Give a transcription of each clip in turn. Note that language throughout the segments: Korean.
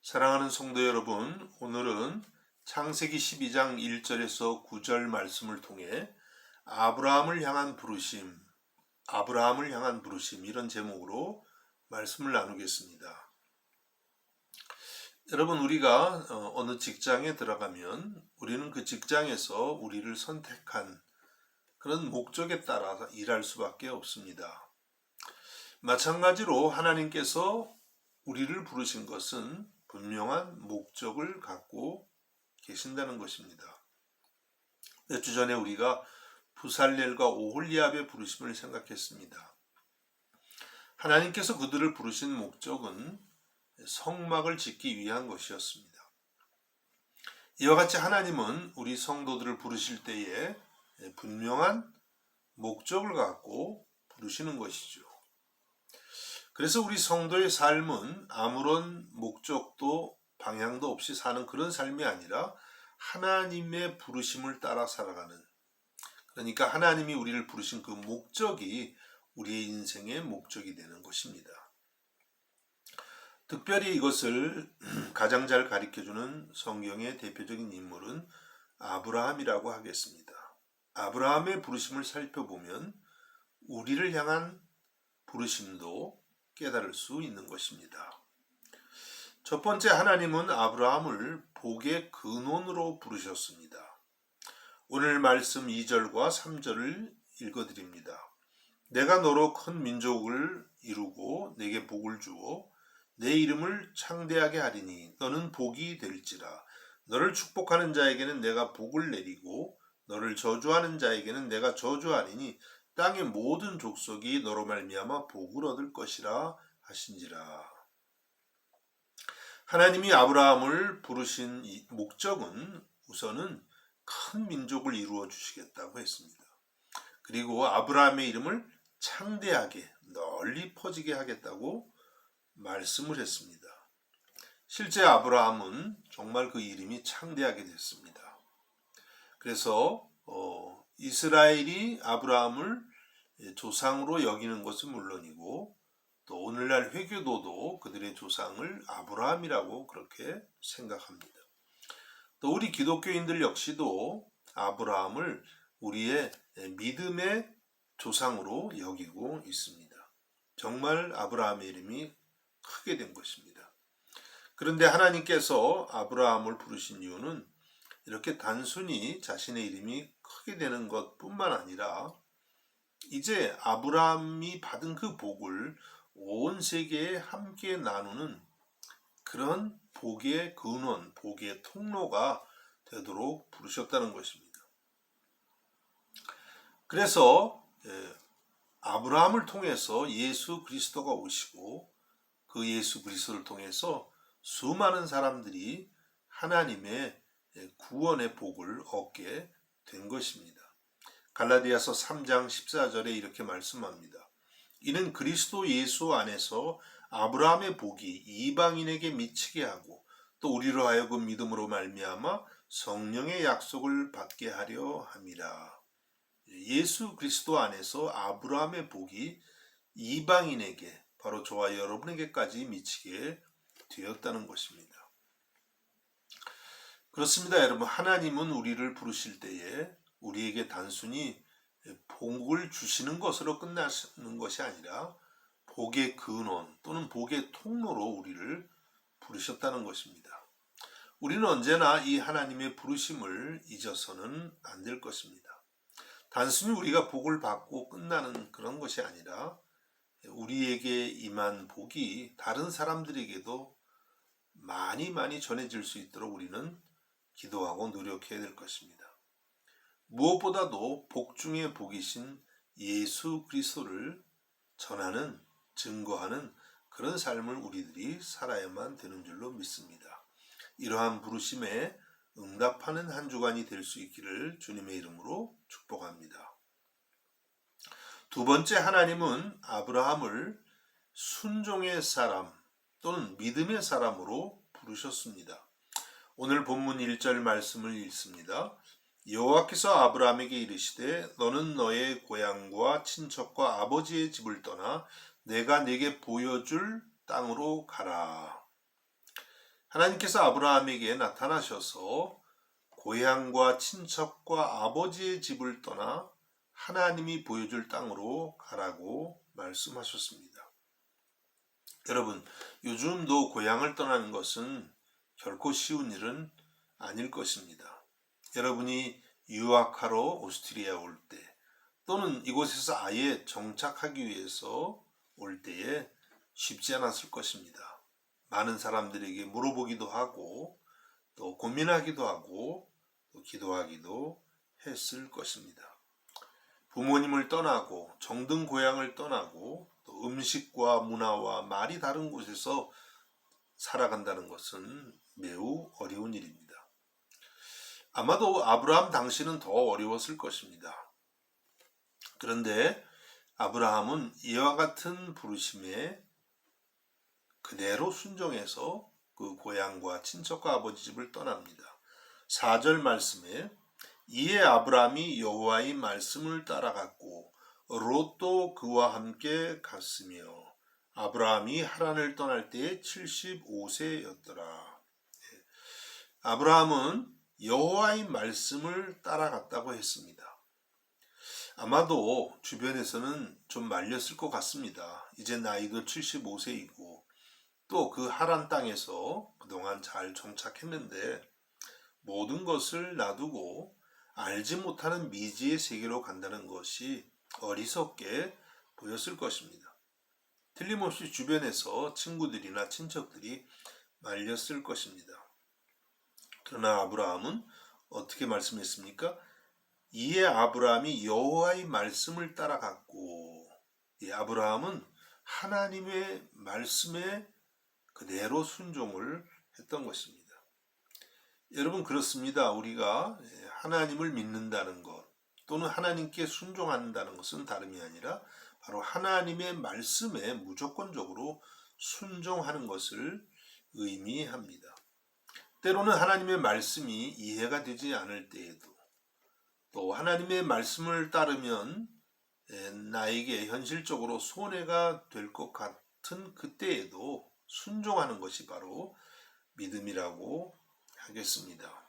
사랑하는 성도 여러분, 오늘은 창세기 12장 1절에서 9절 말씀을 통해 아브라함을 향한 부르심 이런 제목으로 말씀을 나누겠습니다. 여러분, 우리가 어느 직장에 들어가면 우리는 그 직장에서 우리를 선택한 그런 목적에 따라 일할 수밖에 없습니다. 마찬가지로 하나님께서 우리를 부르신 것은 분명한 목적을 갖고 계신다는 것입니다. 몇 주 전에 우리가 부살렐과 오홀리압의 부르심을 생각했습니다. 하나님께서 그들을 부르신 목적은 성막을 짓기 위한 것이었습니다. 이와 같이 하나님은 우리 성도들을 부르실 때에 분명한 목적을 갖고 부르시는 것이죠. 그래서 우리 성도의 삶은 아무런 목적도 방향도 없이 사는 그런 삶이 아니라 하나님의 부르심을 따라 살아가는, 그러니까 하나님이 우리를 부르신 그 목적이 우리의 인생의 목적이 되는 것입니다. 특별히 이것을 가장 잘 가르쳐주는 성경의 대표적인 인물은 아브라함이라고 하겠습니다. 아브라함의 부르심을 살펴보면 우리를 향한 부르심도 깨달을 수 있는 것입니다. 첫 번째, 하나님은 아브라함을 복의 근원으로 부르셨습니다. 오늘 말씀 2절과 3절을 읽어드립니다. 내가 너로 큰 민족을 이루고 내게 복을 주어 내 이름을 창대하게 하리니 너는 복이 될지라. 너를 축복하는 자에게는 내가 복을 내리고 너를 저주하는 자에게는 내가 저주하리니 땅의 모든 족속이 너로 말미암아 복을 얻을 것이라 하신지라. 하나님이 아브라함을 부르신 이 목적은 우선은 큰 민족을 이루어 주시겠다고 했습니다. 그리고 아브라함의 이름을 창대하게 널리 퍼지게 하겠다고 말씀을 했습니다. 실제 아브라함은 정말 그 이름이 창대하게 됐습니다. 그래서 이스라엘이 아브라함을 조상으로 여기는 것은 물론이고 또 오늘날 회교도도 그들의 조상을 아브라함이라고 그렇게 생각합니다. 또 우리 기독교인들 역시도 아브라함을 우리의 믿음의 조상으로 여기고 있습니다. 정말 아브라함의 이름이 크게 된 것입니다. 그런데 하나님께서 아브라함을 부르신 이유는 이렇게 단순히 자신의 이름이 크게 되는 것뿐만 아니라 이제 아브라함이 받은 그 복을 온 세계에 함께 나누는 그런 복의 근원, 복의 통로가 되도록 부르셨다는 것입니다. 그래서 아브라함을 통해서 예수 그리스도가 오시고 그 예수 그리스도를 통해서 수많은 사람들이 하나님의 구원의 복을 얻게 된 것입니다. 갈라디아서 3장 14절에 이렇게 말씀합니다. 이는 그리스도 예수 안에서 아브라함의 복이 이방인에게 미치게 하고 또 우리로 하여금 믿음으로 말미암아 성령의 약속을 받게 하려 함이라. 예수 그리스도 안에서 아브라함의 복이 이방인에게, 바로 저와 여러분에게까지 미치게 되었다는 것입니다. 그렇습니다, 여러분. 하나님은 우리를 부르실 때에 우리에게 단순히 복을 주시는 것으로 끝나는 것이 아니라 복의 근원 또는 복의 통로로 우리를 부르셨다는 것입니다. 우리는 언제나 이 하나님의 부르심을 잊어서는 안 될 것입니다. 단순히 우리가 복을 받고 끝나는 그런 것이 아니라 우리에게 임한 복이 다른 사람들에게도 많이 전해질 수 있도록 우리는 기도하고 노력해야 될 것입니다. 무엇보다도 복 중에 복이신 예수 그리스도를 전하는, 증거하는 그런 삶을 우리들이 살아야만 되는 줄로 믿습니다. 이러한 부르심에 응답하는 한 주간이 될 수 있기를 주님의 이름으로 축복합니다. 두 번째, 하나님은 아브라함을 순종의 사람 또는 믿음의 사람으로 부르셨습니다. 오늘 본문 1절 말씀을 읽습니다. 여호와께서 아브라함에게 이르시되 너는 너의 고향과 친척과 아버지의 집을 떠나 내가 네게 보여줄 땅으로 가라. 하나님께서 아브라함에게 나타나셔서 고향과 친척과 아버지의 집을 떠나 하나님이 보여줄 땅으로 가라고 말씀하셨습니다. 여러분, 요즘도 고향을 떠나는 것은 결코 쉬운 일은 아닐 것입니다. 여러분이 유학하러 오스트리아에 올 때, 또는 이곳에서 아예 정착하기 위해서 올 때에 쉽지 않았을 것입니다. 많은 사람들에게 물어보기도 하고, 또 고민하기도 하고, 또 기도하기도 했을 것입니다. 부모님을 떠나고, 정든 고향을 떠나고, 또 음식과 문화와 말이 다른 곳에서 살아간다는 것은 매우 어려운 일입니다. 아마도 아브라함 당시는 더 어려웠을 것입니다. 그런데 아브라함은 이와 같은 부르심에 그대로 순종해서 그 고향과 친척과 아버지 집을 떠납니다. 4절 말씀에 이에 아브라함이 여호와의 말씀을 따라갔고 롯도 그와 함께 갔으며 아브라함이 하란을 떠날 때에 75세였더라. 아브라함은 여호와의 말씀을 따라갔다고 했습니다. 아마도 주변에서는 좀 말렸을 것 같습니다. 이제 나이도 75세이고 또 그 하란 땅에서 그동안 잘 정착했는데 모든 것을 놔두고 알지 못하는 미지의 세계로 간다는 것이 어리석게 보였을 것입니다. 틀림없이 주변에서 친구들이나 친척들이 말렸을 것입니다. 그러나 아브라함은 어떻게 말씀했습니까? 이에 아브라함이 여호와의 말씀을 따라갔고, 아브라함은 하나님의 말씀에 그대로 순종을 했던 것입니다. 여러분, 그렇습니다. 우리가 하나님을 믿는다는 것 또는 하나님께 순종한다는 것은 다름이 아니라 바로 하나님의 말씀에 무조건적으로 순종하는 것을 의미합니다. 때로는 하나님의 말씀이 이해가 되지 않을 때에도, 또 하나님의 말씀을 따르면 나에게 현실적으로 손해가 될 것 같은 그때에도 순종하는 것이 바로 믿음이라고 하겠습니다.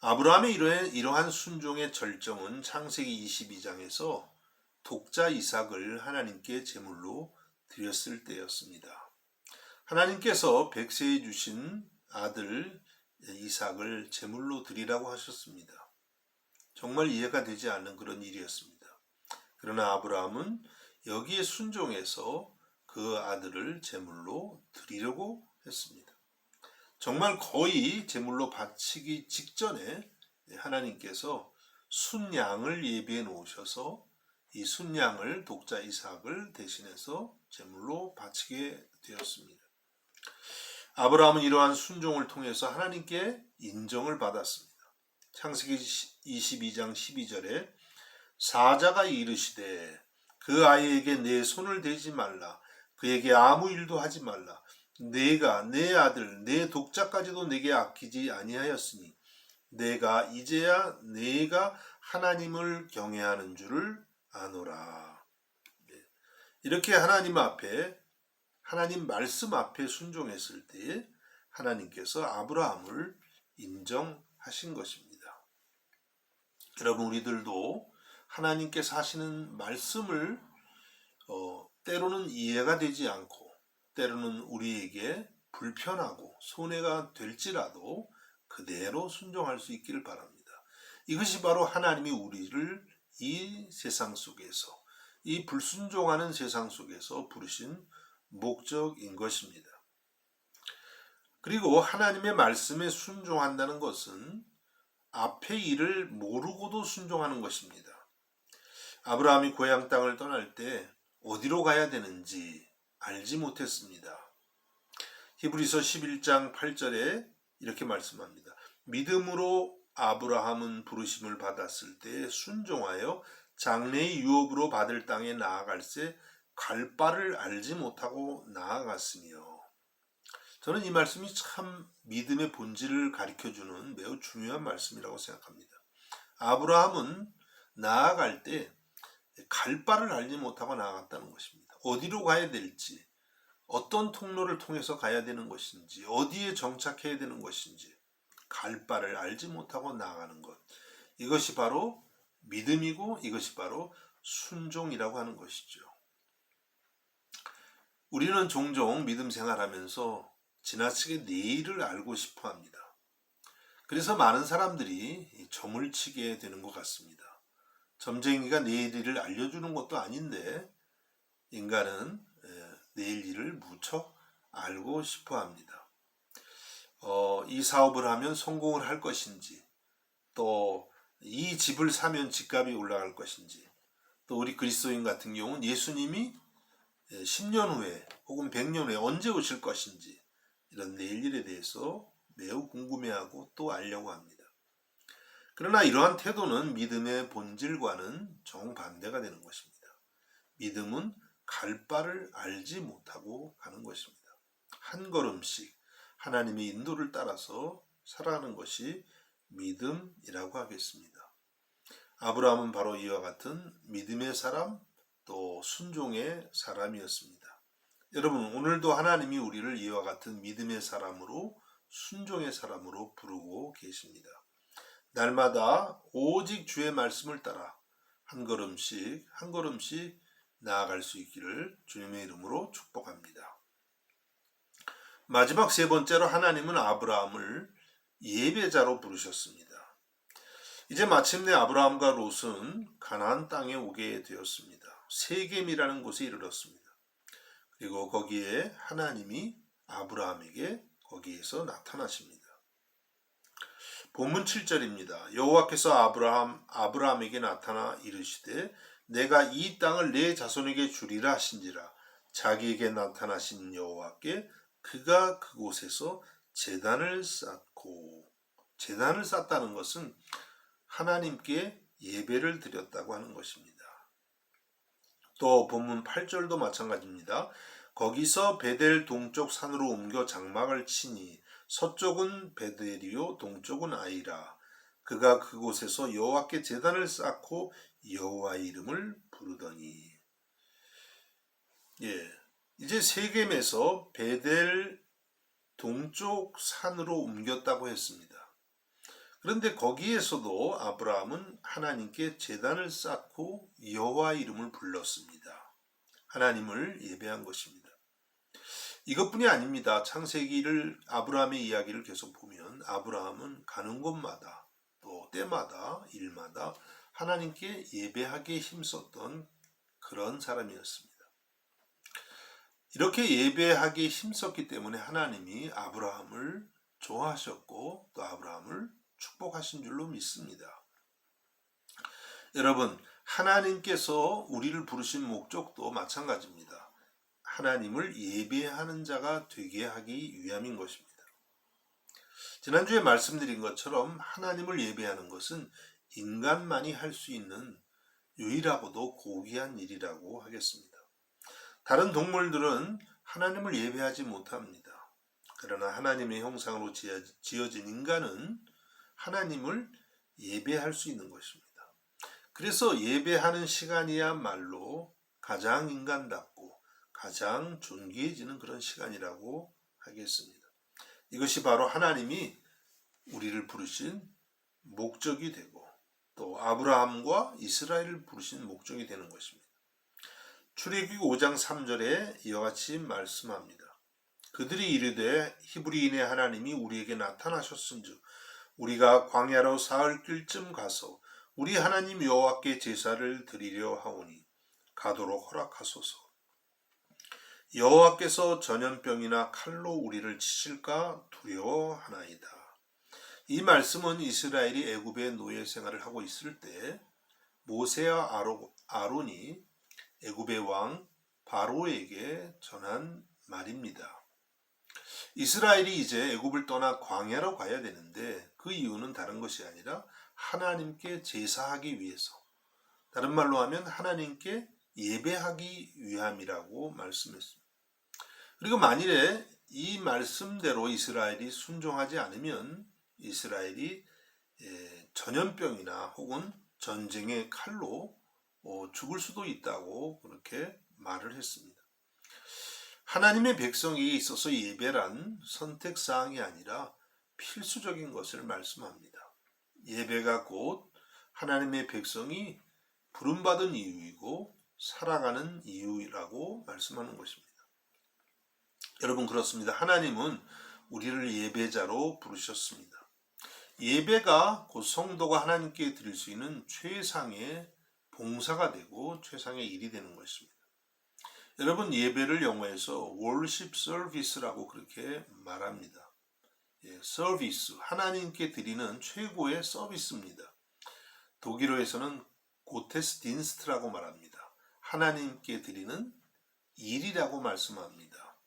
아브라함의 이러한 순종의 절정은 창세기 22장에서 독자 이삭을 하나님께 제물로 드렸을 때였습니다. 하나님께서 백세에 주신 아들 이삭을 제물로 드리라고 하셨습니다. 정말 이해가 되지 않는 그런 일이었습니다. 그러나 아브라함은 여기에 순종해서 그 아들을 제물로 드리려고 했습니다. 정말 거의 제물로 바치기 직전에 하나님께서 순양을 예비해 놓으셔서 이 순양을 독자 이삭을 대신해서 제물로 바치게 되었습니다. 아브라함은 이러한 순종을 통해서 하나님께 인정을 받았습니다. 창세기 22장 12절에 사자가 이르시되 그 아이에게 내 손을 대지 말라. 그에게 아무 일도 하지 말라. 내가 내 아들 내 독자까지도 내게 아끼지 아니하였으니 내가 이제야 내가 하나님을 경외하는 줄을 아노라. 이렇게 하나님 앞에 하나님 말씀 앞에 순종했을 때에 하나님께서 아브라함을 인정하신 것입니다. 여러분, 우리들도 하나님께서 하시는 말씀을 때로는 이해가 되지 않고 때로는 우리에게 불편하고 손해가 될지라도 그대로 순종할 수 있기를 바랍니다. 이것이 바로 하나님이 우리를 이 세상 속에서, 이 불순종하는 세상 속에서 부르신 목적인 것입니다. 그리고 하나님의 말씀에 순종한다는 것은 앞의 일을 모르고도 순종하는 것입니다. 아브라함이 고향 땅을 떠날 때 어디로 가야 되는지 알지 못했습니다. 히브리서 11장 8절에 이렇게 말씀합니다. 믿음으로 아브라함은 부르심을 받았을 때 순종하여 장래의 유업으로 받을 땅에 나아갈새 갈 바를 알지 못하고 나아갔으며, 저는 이 말씀이 참 믿음의 본질을 가르쳐주는 매우 중요한 말씀이라고 생각합니다. 아브라함은 나아갈 때 갈 바를 알지 못하고 나아갔다는 것입니다. 어디로 가야 될지, 어떤 통로를 통해서 가야 되는 것인지, 어디에 정착해야 되는 것인지 갈 바를 알지 못하고 나아가는 것. 이것이 바로 믿음이고 이것이 바로 순종이라고 하는 것이죠. 우리는 종종 믿음 생활하면서 지나치게 내일을 알고 싶어 합니다. 그래서 많은 사람들이 점을 치게 되는 것 같습니다. 점쟁이가 내일 일을 알려주는 것도 아닌데 인간은 내일 일을 무척 알고 싶어 합니다. 이 사업을 하면 성공을 할 것인지, 또 이 집을 사면 집값이 올라갈 것인지, 또 우리 그리스도인 같은 경우는 예수님이 10년 후에 혹은 100년 후에 언제 오실 것인지 이런 내일 일에 대해서 매우 궁금해하고 또 알려고 합니다. 그러나 이러한 태도는 믿음의 본질과는 정반대가 되는 것입니다. 믿음은 갈 바를 알지 못하고 가는 것입니다. 한 걸음씩 하나님의 인도를 따라서 살아가는 것이 믿음이라고 하겠습니다. 아브라함은 바로 이와 같은 믿음의 사람, 또 순종의 사람이었습니다. 여러분, 오늘도 하나님이 우리를 이와 같은 믿음의 사람으로, 순종의 사람으로 부르고 계십니다. 날마다 오직 주의 말씀을 따라 한 걸음씩 한 걸음씩 나아갈 수 있기를 주님의 이름으로 축복합니다. 마지막 세 번째로 하나님은 아브라함을 예배자로 부르셨습니다. 이제 마침내 아브라함과 롯은 가나안 땅에 오게 되었습니다. 세겜이라는 곳에 이르렀습니다. 그리고 거기에 하나님이 아브라함에게 거기에서 나타나십니다. 본문 7절입니다. 여호와께서 아브라함에게 나타나 이르시되 내가 이 땅을 내 자손에게 주리라 하신지라. 자기에게 나타나신 여호와께 그가 그곳에서 제단을 쌓고, 제단을 쌓다는 것은 하나님께 예배를 드렸다고 하는 것입니다. 또 본문 8절도 마찬가지입니다. 거기서 베델 동쪽 산으로 옮겨 장막을 치니 서쪽은 베델이요 동쪽은 아이라. 그가 그곳에서 여호와께 제단을 쌓고 여호와의 이름을 부르더니. 이제 세겜에서 베델 동쪽 산으로 옮겼다고 했습니다. 그런데 거기에서도 아브라함은 하나님께 제단을 쌓고 여호와의 이름을 불렀습니다. 하나님을 예배한 것입니다. 이것뿐이 아닙니다. 창세기를 아브라함의 이야기를 계속 보면 아브라함은 가는 곳마다 또 때마다 일마다 하나님께 예배하기에 힘썼던 그런 사람이었습니다. 이렇게 예배하기에 힘썼기 때문에 하나님이 아브라함을 좋아하셨고 또 아브라함을 축복하신 줄로 믿습니다. 여러분, 하나님께서 우리를 부르신 목적도 마찬가지입니다. 하나님을 예배하는 자가 되게 하기 위함인 것입니다. 지난주에 말씀드린 것처럼 하나님을 예배하는 것은 인간만이 할 수 있는 유일하고도 고귀한 일이라고 하겠습니다. 다른 동물들은 하나님을 예배하지 못합니다. 그러나 하나님의 형상으로 지어진 인간은 하나님을 예배할 수 있는 것입니다. 그래서 예배하는 시간이야말로 가장 인간답고 가장 존귀해지는 그런 시간이라고 하겠습니다. 이것이 바로 하나님이 우리를 부르신 목적이 되고 또 아브라함과 이스라엘을 부르신 목적이 되는 것입니다. 출애굽기 5장 3절에 이와 같이 말씀합니다. 그들이 이르되 히브리인의 하나님이 우리에게 나타나셨은즉 우리가 광야로 사흘 길쯤 가서 우리 하나님 여호와께 제사를 드리려 하오니 가도록 허락하소서. 여호와께서 전염병이나 칼로 우리를 치실까 두려워하나이다. 이 말씀은 이스라엘이 애굽의 노예 생활을 하고 있을 때 모세와 아론이 애굽의 왕 바로에게 전한 말입니다. 이스라엘이 이제 애굽을 떠나 광야로 가야 되는데 그 이유는 다른 것이 아니라 하나님께 제사하기 위해서, 다른 말로 하면 하나님께 예배하기 위함이라고 말씀했습니다. 그리고 만일에 이 말씀대로 이스라엘이 순종하지 않으면 이스라엘이 전염병이나 혹은 전쟁의 칼로 죽을 수도 있다고 그렇게 말을 했습니다. 하나님의 백성에게 있어서 예배란 선택사항이 아니라 필수적인 것을 말씀합니다. 예배가 곧 하나님의 백성이 부름받은 이유이고 살아가는 이유라고 말씀하는 것입니다. 여러분, 그렇습니다. 하나님은 우리를 예배자로 부르셨습니다. 예배가 곧 성도가 하나님께 드릴 수 있는 최상의 봉사가 되고 최상의 일이 되는 것입니다. 여러분, 예배를 영어에서 worship service라고 그렇게 말합니다. 서비스, 하나님께 드리는 최고의 서비스입니다. 독일어에서는 고테스딘스트라고 말합니다. 하나님께 드리는 일이라고 말씀합니다.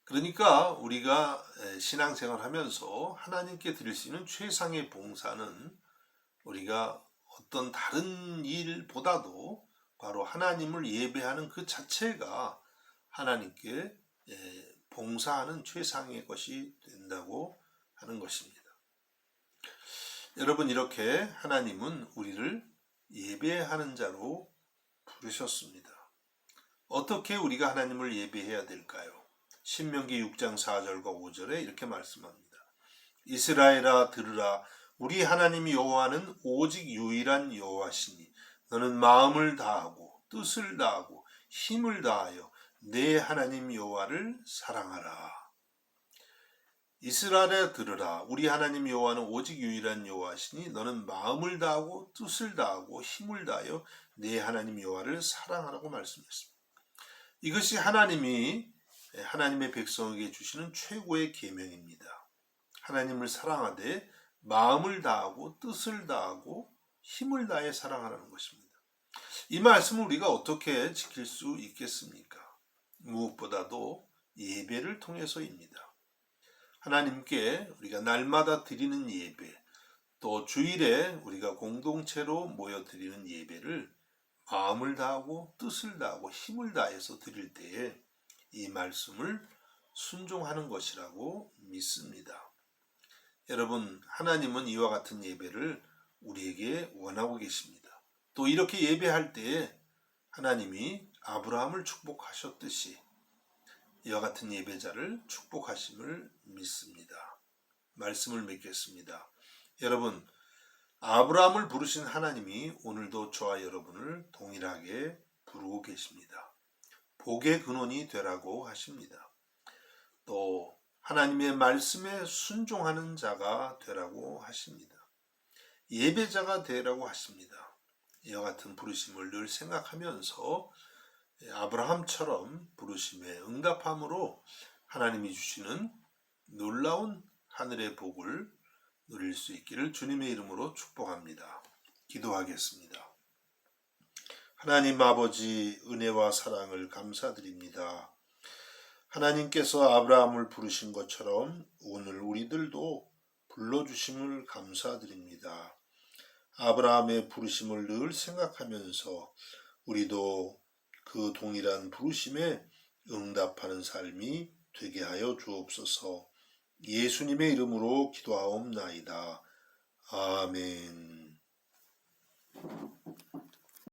그러니까 우리가 신앙생활 하면서 하나님께 드릴 수 있는 최상의 봉사는 우리가 어떤 다른 일보다도 바로 하나님을 예배하는 그 자체가 하나님께 봉사하는 최상의 것이 된다고 하는 것입니다. 여러분, 이렇게 하나님은 우리를 예배하는 자로 부르셨습니다. 어떻게 우리가 하나님을 예배해야 될까요? 신명기 6장 4절과 5절에 이렇게 말씀합니다. 이스라엘아 들으라, 우리 하나님 여호와는 오직 유일한 여호와시니 너는 마음을 다하고 뜻을 다하고 힘을 다하여 내 하나님 여호와를 사랑하라. 이스라엘아 들으라, 우리 하나님 여호와는 오직 유일한 여호와시니 너는 마음을 다하고 뜻을 다하고 힘을 다하여 내 하나님 여호와를 사랑하라고 말씀했습니다. 이것이 하나님의 백성에게 주시는 최고의 계명입니다. 하나님을 사랑하되 마음을 다하고 뜻을 다하고 힘을 다해 사랑하라는 것입니다. 이 말씀을 우리가 어떻게 지킬 수 있겠습니까? 무엇보다도 예배를 통해서입니다. 하나님께 우리가 날마다 드리는 예배, 또 주일에 우리가 공동체로 모여 드리는 예배를 마음을 다하고 뜻을 다하고 힘을 다해서 드릴 때에 이 말씀을 순종하는 것이라고 믿습니다. 여러분, 하나님은 이와 같은 예배를 우리에게 원하고 계십니다. 또 이렇게 예배할 때에 하나님이 아브라함을 축복하셨듯이 이와 같은 예배자를 축복하심을 믿습니다. 말씀을 맺겠습니다. 여러분, 아브라함을 부르신 하나님이 오늘도 저와 여러분을 동일하게 부르고 계십니다. 복의 근원이 되라고 하십니다. 또 하나님의 말씀에 순종하는 자가 되라고 하십니다. 예배자가 되라고 하십니다. 이와 같은 부르심을 늘 생각하면서 아브라함처럼 부르심에 응답함으로 하나님이 주시는 놀라운 하늘의 복을 누릴 수 있기를 주님의 이름으로 축복합니다. 기도하겠습니다. 하나님 아버지, 은혜와 사랑을 감사드립니다. 하나님께서 아브라함을 부르신 것처럼 오늘 우리들도 불러주심을 감사드립니다. 아브라함의 부르심을 늘 생각하면서 우리도 그 동일한 부르심에 응답하는 삶이 되게 하여 주옵소서. 예수님의 이름으로 기도하옵나이다. 아멘.